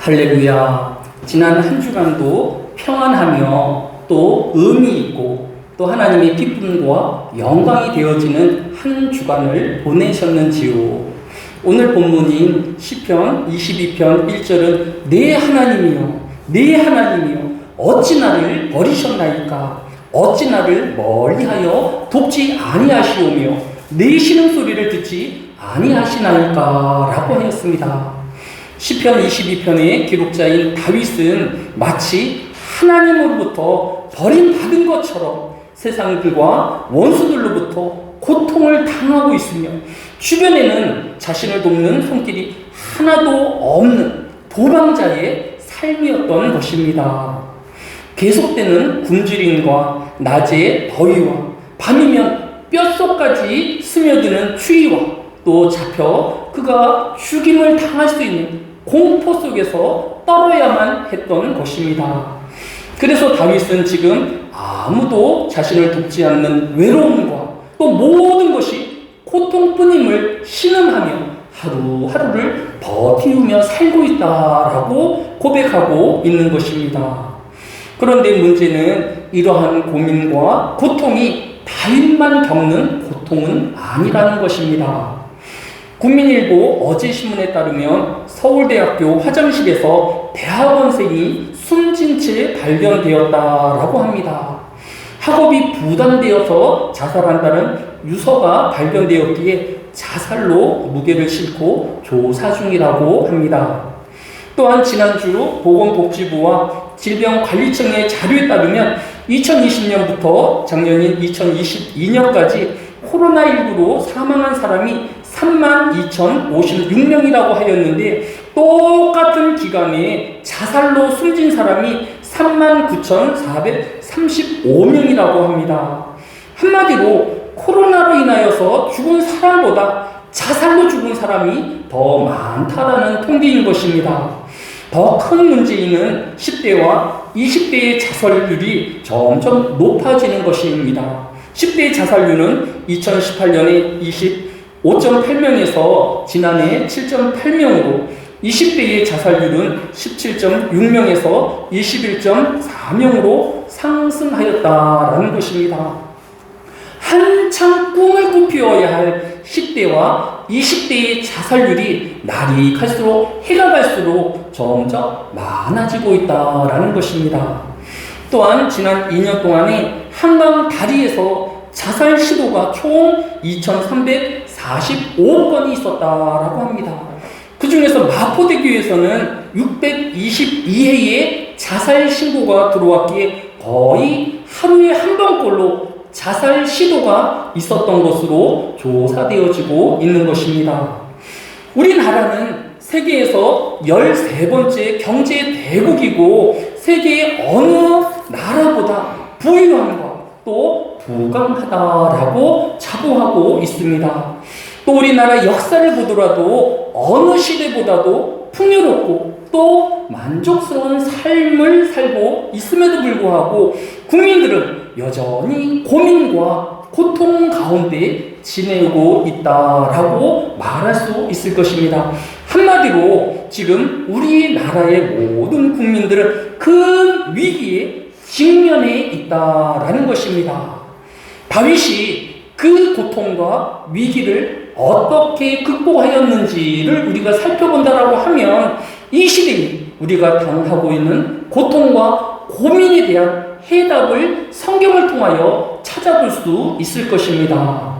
할렐루야. 지난 한 주간도 평안하며 또 의미 있고 또 하나님의 기쁨과 영광이 되어지는 한 주간을 보내셨는지요. 오늘 본문인 시편 22편 1절은 내 하나님이여 내 하나님이여 어찌 나를 버리셨나이까 어찌 나를 멀리하여 돕지 아니하시오며 내 신음소리를 듣지 아니하시나이까 라고 하였습니다. 시편 22편의 기록자인 다윗은 마치 하나님으로부터 버림받은 것처럼 세상들과 원수들로부터 고통을 당하고 있으며 주변에는 자신을 돕는 손길이 하나도 없는 도망자의 삶이었던 것입니다. 계속되는 굶주림과 낮의 더위와 밤이면 뼛속까지 스며드는 추위와 또 잡혀 그가 죽임을 당할 수 있는 공포 속에서 떨어야만 했던 것입니다. 그래서 다윗은 지금 아무도 자신을 돕지 않는 외로움과 또 모든 것이 고통뿐임을 신음하며 하루하루를 버티우며 살고 있다라고 고백하고 있는 것입니다. 그런데 문제는 이러한 고민과 고통이 다윗만 겪는 고통은 아니라는 것입니다. 국민일보 어제 신문에 따르면 서울대학교 화장실에서 대학원생이 숨진 채 발견되었다라고 합니다. 학업이 부담되어서 자살한다는 유서가 발견되었기에 자살로 무게를 싣고 조사 중이라고 합니다. 또한 지난주 보건복지부와 질병관리청의 자료에 따르면 2020년부터 작년인 2022년까지 코로나19로 사망한 사람이 32,056명이라고 하였는데 똑같은 기간에 자살로 숨진 사람이 39,435명이라고 합니다. 한마디로 코로나로 인하여서 죽은 사람보다 자살로 죽은 사람이 더 많다라는 통계인 것입니다. 더 큰 문제는 10대와 20대의 자살률이 점점 높아지는 것입니다. 10대의 자살률은 2018년에 25.8명에서 지난해 7.8명으로 20대의 자살률은 17.6명에서 21.4명으로 상승하였다라는 것입니다. 한창 꿈을 꽃피워야 할 10대와 20대의 자살률이 날이 갈수록 해가 갈수록 점점 많아지고 있다라는 것입니다. 또한 지난 2년 동안에 한강 다리에서 자살 시도가 총 2,345건이 있었다라고 합니다. 그 중에서 마포대교에서는 622회의 자살 신고가 들어왔기에 거의 하루에 한 번꼴로 자살 시도가 있었던 것으로 조사되어지고 있는 것입니다. 우리나라는 세계에서 13번째 경제 대국이고 세계의 어느 나라보다 부유함과 또 부강하다라고 자부하고 있습니다. 또 우리나라 역사를 보더라도 어느 시대보다도 풍요롭고 또 만족스러운 삶을 살고 있음에도 불구하고 국민들은 여전히 고민과 고통 가운데 지내고 있다라고 말할 수 있을 것입니다. 한마디로 지금 우리나라의 모든 국민들은 큰 위기에 직면해 있다라는 것입니다. 다윗이 그 고통과 위기를 어떻게 극복하였는지를 우리가 살펴본다라고 하면 이 시대에 우리가 당하고 있는 고통과 고민에 대한 해답을 성경을 통하여 찾아볼 수 있을 것입니다.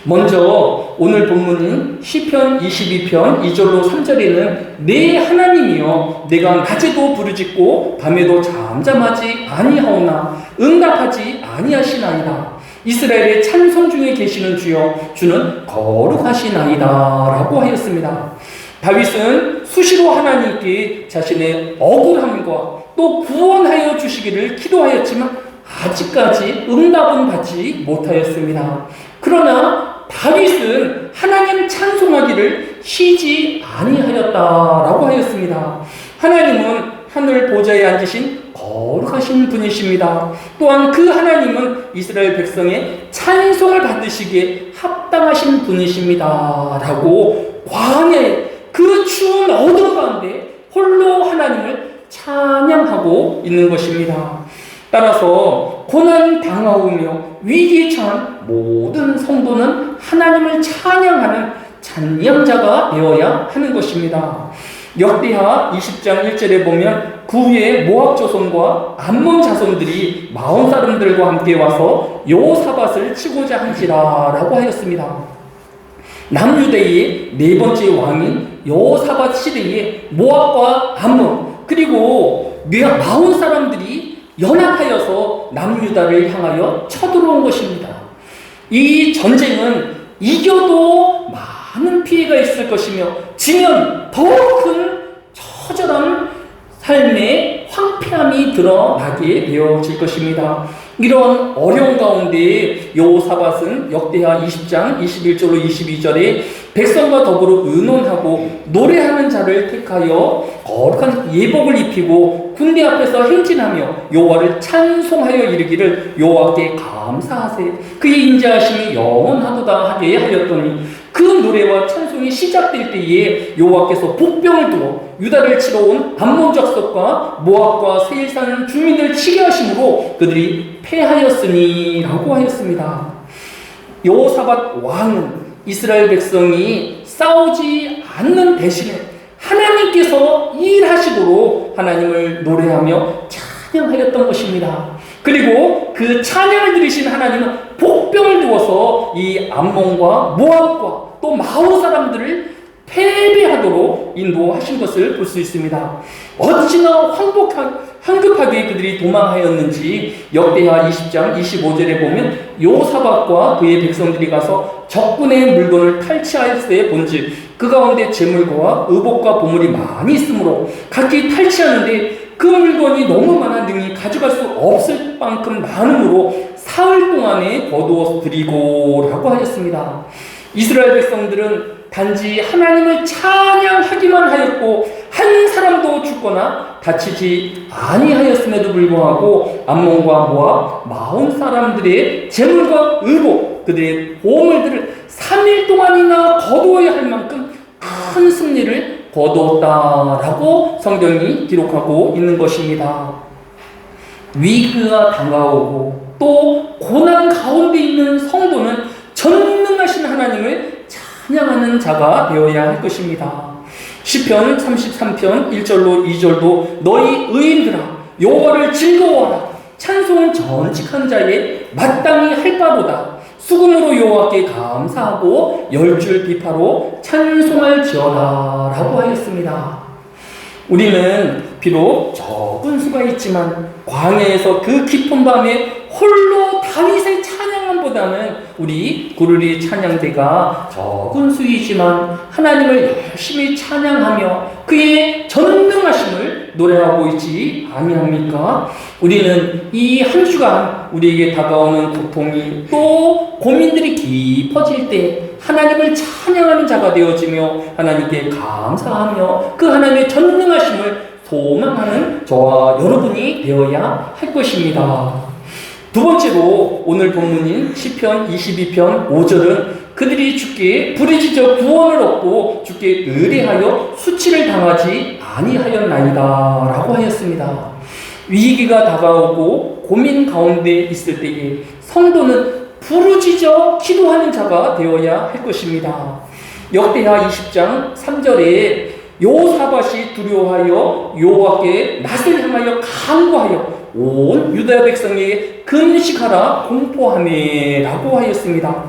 먼저 오늘 본문인 시편 22편 2절로 3절에는 내 하나님이여 내가 낮에도 부르짖고 밤에도 잠잠하지 아니하오나 응답하지 아니하시나이다. 이스라엘의 찬송 중에 계시는 주여 주는 거룩하시나이다 라고 하였습니다. 다윗은 수시로 하나님께 자신의 억울함과 또 구원하여 주시기를 기도하였지만 아직까지 응답은 받지 못하였습니다. 그러나 다윗은 하나님 찬송하기를 쉬지 아니하였다라고 하였습니다. 하나님은 하늘 보좌에 앉으신 거룩하신 분이십니다. 또한 그 하나님은 이스라엘 백성의 찬송을 받으시기에 합당하신 분이십니다 라고 광야에 그 추운 어둠 가운데 홀로 하나님을 찬양하고 있는 것입니다. 따라서 고난 당하오며 위기에 처한 모든 성도는 하나님을 찬양하는 찬양자가 되어야 하는 것입니다. 역대하 20장 1절에 보면 그 후에 모압 조손과 암몬 자손들이 마온 사람들과 함께 와서 여호사밧을 치고자 한지라라고 하였습니다. 남유대의 네 번째 왕인 여호사밧 시대에 모압과 암몬 그리고 마온 사람들이 연합하여서 남유다를 향하여 쳐들어온 것입니다. 이 전쟁은 이겨도 많은 피해가 있을 것이며 지면 더 큰 처절한 삶의 황폐함이 드러나게 되어질 것입니다. 이런 어려운 가운데 여호사밧은 역대하 20장 21절로 22절에 백성과 더불어 의논하고 노래하는 자를 택하여 거룩한 예복을 입히고 군대 앞에서 행진하며 여호와를 찬송하여 이르기를 여호와께 감사하세 그의 인자하심이 영원하도다 하게 하였더니 그 노래와 찬송이 시작될 때에 여호와께서 복병을 두어 유다를 치러 온 암몬 족속과 모압과 세일산 주민들 치게 하심으로 그들이 패하였으니 라고 하였습니다. 여호사밧 왕은 이스라엘 백성이 싸우지 않는 대신에 하나님께서 일하시도록 하나님을 노래하며 찬양하였던 것입니다. 그리고 그 찬양을 들으신 하나님은 복병을 두어서 이 암몬과 모압과 또 마온 사람들을 패배하도록 인도하신 것을 볼 수 있습니다. 어찌나 황급하게 그들이 도망하였는지 역대하 20장 25절에 보면 여호사밧과 그의 백성들이 가서 적군의 물건을 탈취하였을 본즉 그 가운데 재물과 의복과 보물이 많이 있으므로 각기 탈취하는데 그 물건이 너무 많아 능히 가져갈 수 없을 만큼 많으므로 사흘 동안에 거두어 드리고 라고 하였습니다. 이스라엘 백성들은 단지 하나님을 찬양하기만 하였고 한 사람도 죽거나 다치지 아니하였음에도 불구하고 암몬과 모압 마온 사람들의 재물과 의복 그들의 보물들을 3일 동안이나 거두어야 할 만큼 큰 승리를 거두었다라고 성경이 기록하고 있는 것입니다. 위기가 다가오고 또 고난 가운데 있는 성도는 전능하신 하나님을 찬양하는 자가 되어야 할 것입니다. 시편 33편 1절로 2절도 너희 의인들아 여호와를 즐거워하라 찬송은 전직한 자의 마땅히 할 바로다 수금으로 여호와께 감사하고 열줄 비파로 찬송할지어다 라고 하였습니다. 우리는 비록 적은 수가 있지만 광야에서 그 깊은 밤에 홀로 다윗의 찬양함보다는 우리 구르리 찬양대가 적은 수이지만 하나님을 열심히 찬양하며 그의 전능하심을 노래하고 있지 아니합니까? 우리는 이 한 주간 우리에게 다가오는 고통이 또 고민들이 깊어질 때 하나님을 찬양하는 자가 되어지며 하나님께 감사하며 그 하나님의 전능하심을 소망하는 저와 여러분이 되어야 할 것입니다. 두 번째로 오늘 본문인 시편 22편 5절은 그들이 주께 부르짖어 구원을 얻고 주께 의뢰하여 수치를 당하지 아니하였나이다 라고 하였습니다. 위기가 다가오고 고민 가운데 있을 때에 성도는 부르짖어 기도하는 자가 되어야 할 것입니다. 역대하 20장 3절에 여호사밧이 두려워하여 여호와께 낯을 향하여 간구하여 온 유다 백성에게 금식하라 공포하네 라고 하였습니다.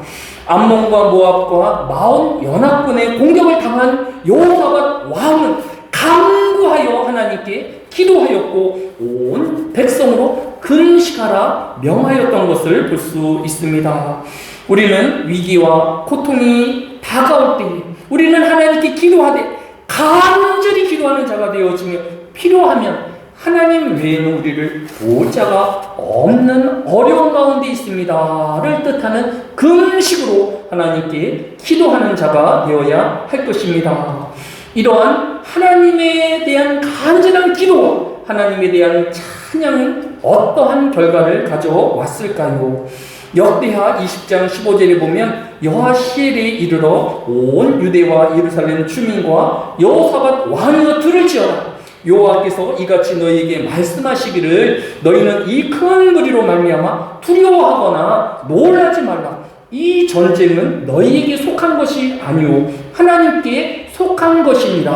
암몬과 모압과 마온 연합군의 공격을 당한 여호사밧 왕은 간구하여 하나님께 기도하였고 온 백성으로 금식하라 명하였던 것을 볼 수 있습니다. 우리는 위기와 고통이 다가올 때 우리는 하나님께 기도하되 간절히 기도하는 자가 되어지며 필요하면 하나님 외에는 우리를 도울 자가 없는 어려운 가운데 있습니다를 뜻하는 금식으로 하나님께 기도하는 자가 되어야 할 것입니다. 이러한 하나님에 대한 간절한 기도와 하나님에 대한 찬양은 어떠한 결과를 가져왔을까요? 역대하 20장 15절에 보면 여하시엘에 이르러 온 유대와 예루살렘 주민과 여호사밧 왕이여 들을지어다 여호와께서 이같이 너희에게 말씀하시기를 너희는 이 큰 무리로 말미암아 두려워하거나 놀라지 말라. 이 전쟁은 너희에게 속한 것이 아니오 하나님께 속한 것이니라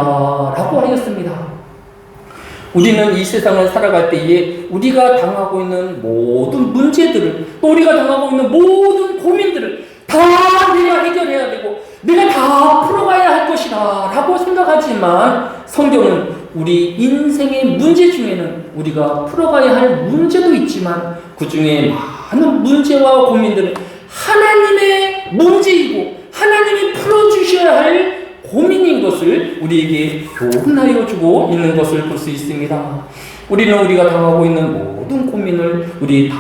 라고 하였습니다. 우리는 이 세상을 살아갈 때에 우리가 당하고 있는 모든 문제들을, 또 우리가 당하고 있는 모든 고민들을 다 내가 해결해야 되고 내가 다 풀어가야 할 것이다 라고 생각하지만, 성경은 우리 인생의 문제 중에는 우리가 풀어가야 할 문제도 있지만 그 중에 많은 문제와 고민들은 하나님의 문제이고 하나님이 풀어주셔야 할 고민인 것을 우리에게 교훈하여 주고 있는 것을 볼 수 있습니다. 우리는 우리가 당하고 있는 모든 고민을 우리 다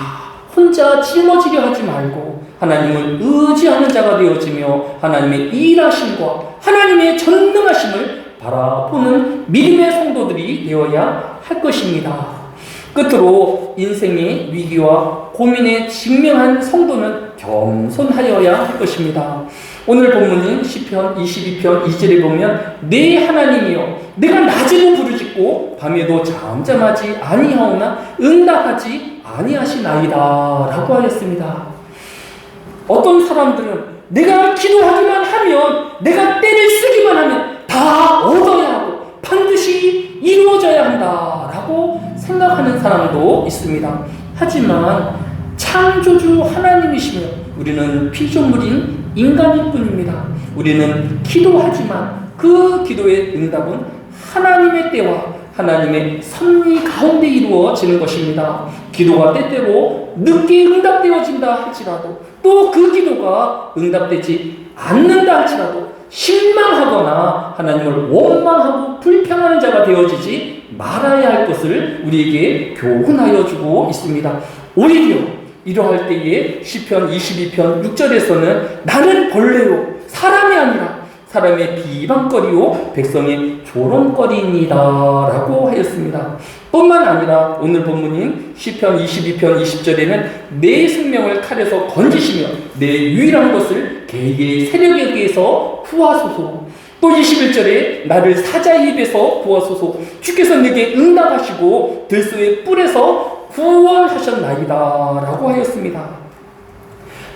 혼자 짊어지려 하지 말고 하나님을 의지하는 자가 되어지며 하나님의 일하심과 하나님의 전능하심을 바라보는 믿음의 성도들이 되어야 할 것입니다. 끝으로 인생의 위기와 고민에 직면한 성도는 겸손하여야 할 것입니다. 오늘 본문인 시편 22편 2절에 보면 내 하나님이여 내가 낮에도 부르짖고 밤에도 잠잠하지 아니하오나 응답하지 아니하시나이다 라고 하였습니다. 어떤 사람들은 내가 기도하기만 하면, 내가 때를 쓰기만 하면 다 얻어야 하고 반드시 이루어져야 한다 라고 생각하는 사람도 있습니다. 하지만 창조주 하나님이시며 우리는 피조물인 인간일 뿐입니다. 우리는 기도하지만 그 기도의 응답은 하나님의 때와 하나님의 섭리 가운데 이루어지는 것입니다. 기도가 때때로 늦게 응답되어진다 할지라도, 또 그 기도가 응답되지 않는다 할지라도 실망하거나 하나님을 원망하고 불평하는 자가 되어지지 말아야 할 것을 우리에게 교훈하여 주고 있습니다. 오히려 이러할 때에 시편 22편 6절에서는 나는 벌레요 사람이 아니라 사람의 비방거리요 백성의 조롱거리이니다 라고 하였습니다. 뿐만 아니라 오늘 본문인 시편 22편 20절에는 내 생명을 칼에서 건지시며 내 유일한 것을 개의 세력에 의해서 구하소서. 또 21절에 나를 사자의 입에서 구하소서. 주께서 내게 응답하시고 들소의 뿔에서 구원하셨나이다 라고 하였습니다.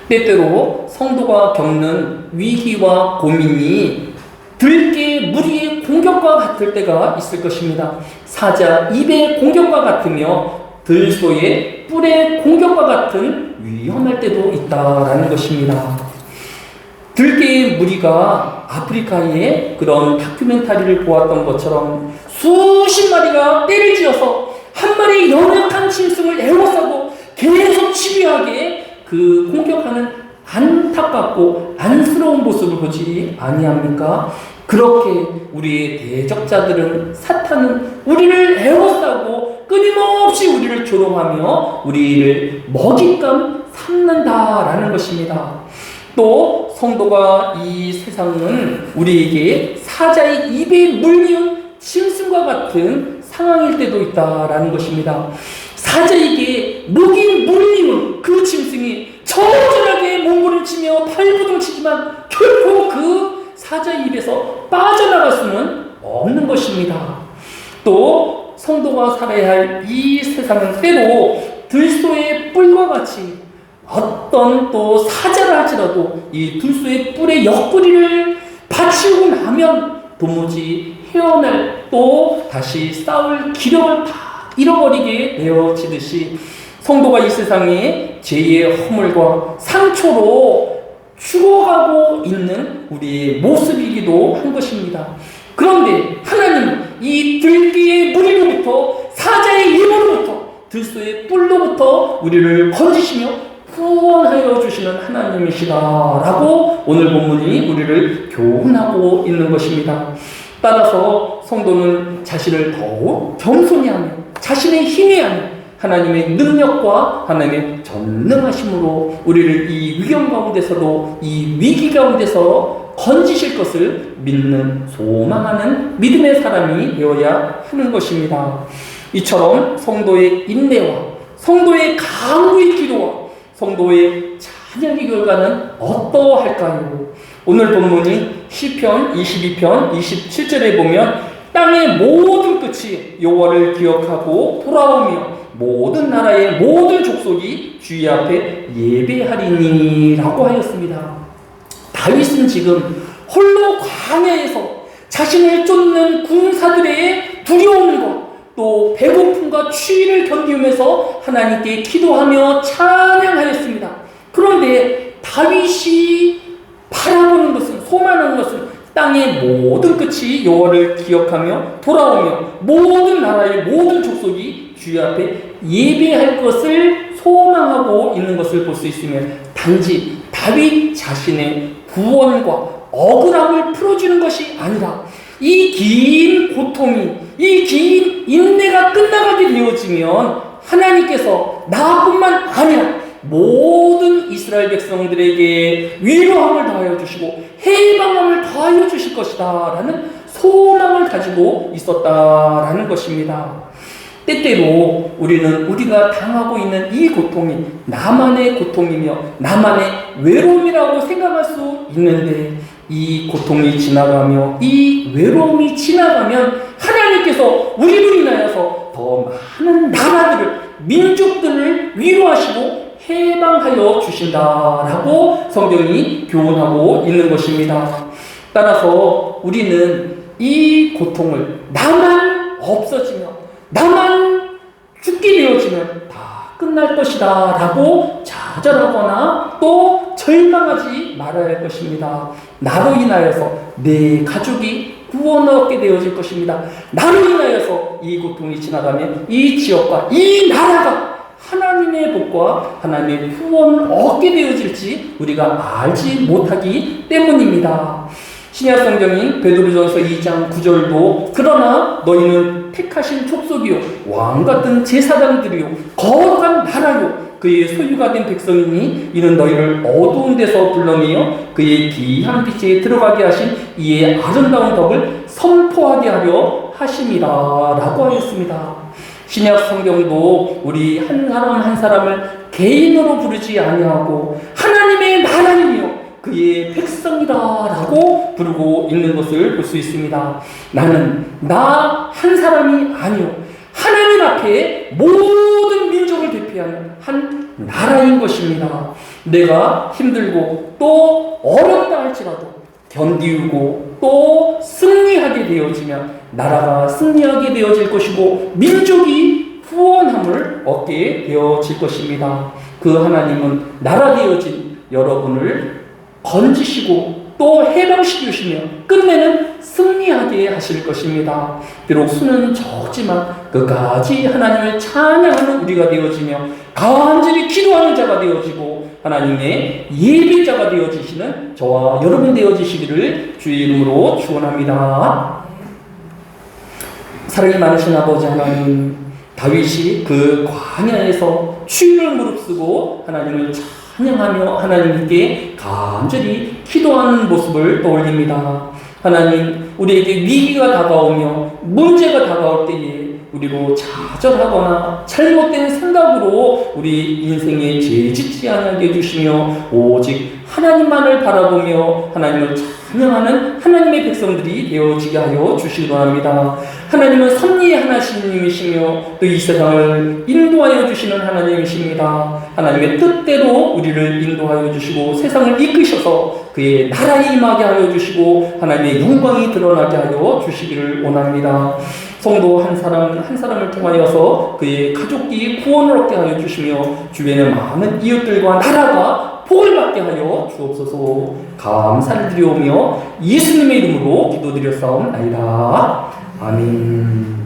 때때로 성도가 겪는 위기와 고민이 들개 무리의 공격과 같을 때가 있을 것입니다. 사자 입의 공격과 같으며 들소의 뿔의 공격과 같은 위험할 때도 있다라는 것입니다. 들개의 무리가 아프리카의 그런 다큐멘터리를 보았던 것처럼 수십 마리가 떼를 지어서 한 마리의 연약한 짐승을 에워싸고 계속 집요하게 그 공격하는 안타깝고 안쓰러운 모습을 보지 아니합니까? 그렇게 우리의 대적자들은, 사탄은 우리를 에워싸고 끊임없이 우리를 조롱하며 우리를 먹잇감 삼는다라는 것입니다. 또 성도가 이 세상은 우리에게 사자의 입에 물리운 짐승과 같은 상황일 때도 있다라는 것입니다. 사자에게 목이 물리는 그 짐승이 처절하게 몸부림치며 팔부둥치지만 결코 그 사자의 입에서 빠져나갈 수는 없는 것입니다. 또 성도가 살아야 할 이 세상은 때로 들소의 뿔과 같이 어떤 또 사자라 할지라도 이 들소의 뿔의 옆구리를 받치고 나면 도무지 헤어날, 또 다시 싸울 기력을 다 잃어버리게 되어지듯이 성도가 이 세상에 죄의 허물과 상처로 죽어가고 있는 우리의 모습이기도 한 것입니다. 그런데 하나님은 이 들기의 무리로부터, 사자의 입으로부터, 들소의 뿔로부터 우리를 건지시며 구원하여 주시는 하나님이시다라고 오늘 본문이 우리를 교훈하고 있는 것입니다. 따라서 성도는 자신을 더욱 겸손히 하며 자신의 힘이 아닌 하나님의 능력과 하나님의 전능하심으로 우리를 이 위험 가운데서도, 이 위기 가운데서 건지실 것을 믿는, 소망하는 믿음의 사람이 되어야 하는 것입니다. 이처럼 성도의 인내와 성도의 강구의 기도와 성도의 찬양의 결과는 어떠할까요? 오늘 본문이 시편 22편 27절에 보면 땅의 모든 끝이 여호와를 기억하고 돌아오며 모든 나라의 모든 족속이 주의 앞에 예배하리니라고 하였습니다. 다윗은 지금 홀로 광야에서 자신을 쫓는 군사들의 두려움과 또 배고픔과 추위를 견디면서 하나님께 기도하며 찬양하였습니다. 그런데 다윗이 바라보는 것은, 소망하는 것은 땅의 모든 끝이 여호와를 기억하며 돌아오며 모든 나라의 모든 족속이 주의 앞에 예배할 것을 소망하고 있는 것을 볼 수 있으며, 단지 다윗 자신의 구원과 억울함을 풀어주는 것이 아니라 이 긴 고통이, 이 긴 인내가 끝나가게 되어지면 하나님께서 나뿐만 아니라 모든 이스라엘 백성들에게 위로함을 더하여 주시고 해방함을 더하여 주실 것이다 라는 소망을 가지고 있었다라는 것입니다. 때때로 우리는 우리가 당하고 있는 이 고통이 나만의 고통이며 나만의 외로움이라고 생각할 수 있는데, 이 고통이 지나가며 이 외로움이 지나가면 하나님께서 우리로 인하여서 더 많은 나라들을, 민족들을 위로하시고 해방하여 주신다라고 성경이 교훈하고 있는 것입니다. 따라서 우리는 이 고통을 나만 없어지며 나만 죽게 되어지면 다 끝날 것이다 라고 좌절하거나 또 절망하지 말아야 할 것입니다. 나로 인하여서 내 가족이 구원을 얻게 되어질 것입니다. 나로 인하여서 이 고통이 지나가면 이 지역과 이 나라가 하나님의 복과 하나님의 구원을 얻게 되어질지 우리가 알지 못하기 때문입니다. 신약 성경인 베드로전서 2장 9절도 그러나 너희는 택하신 족속이요 왕같은 제사장들이요 거룩한 나라요 그의 소유가 된 백성이니 이는 너희를 어두운 데서 불러내어 그의 귀한 빛에 들어가게 하신 이의 아름다운 덕을 선포하게 하려 하심이라 라고 하였습니다. 신약 성경도 우리 한 사람 한 사람을 개인으로 부르지 아니하고 하나님의 나라이며 그의 백성이다 라고 부르고 있는 것을 볼 수 있습니다. 나는 나 한 사람이 아니요 하나님 앞에 모든 민족을 대표하는 한 나라인 것입니다. 내가 힘들고 또 어렵다 할지라도 견디고 또 승리하게 되어지면 나라가 승리하게 되어질 것이고 민족이 구원함을 얻게 되어질 것입니다. 그 하나님은 나라 되어진 여러분을 건지시고 또 해방시키시며 끝내는 승리하게 하실 것입니다. 비록 수는 적지만 끝까지 하나님을 찬양하는 우리가 되어지며 간절히 기도하는 자가 되어지고 하나님의 예배자가 되어지시는 저와 여러분 되어지시기를 주의 이름으로 축원합니다. 사랑이 많으신 아버지 하나님, 다윗이 그 광야에서 추위를 무릅쓰고 하나님을 찬양하며 하나님께 간절히 기도하는 모습을 떠올립니다. 하나님, 우리에게 위기가 다가오며 문제가 다가올 때에 우리로 좌절하거나 잘못된 생각으로 우리 인생에 죄짓지 않게 해주시며 오직 하나님만을 바라보며 하나님을 찬양하는 하나님의 백성들이 되어지게 하여 주시기 바랍니다. 하나님은 섭리의 하나님이시며 또 이 세상을 인도하여 주시는 하나님이십니다. 하나님의 뜻대로 우리를 인도하여 주시고 세상을 이끄셔서 그의 나라에 임하게 하여 주시고 하나님의 영광이 드러나게 하여 주시기를 원합니다. 성도 한 사람 한 사람을 통하여서 그의 가족이 구원을 얻게 하여 주시며 주변의 많은 이웃들과 나라가 복을 받게 하여 주옵소서. 감사를 드리오며 예수님의 이름으로 기도드렸사옵나이다. 아멘.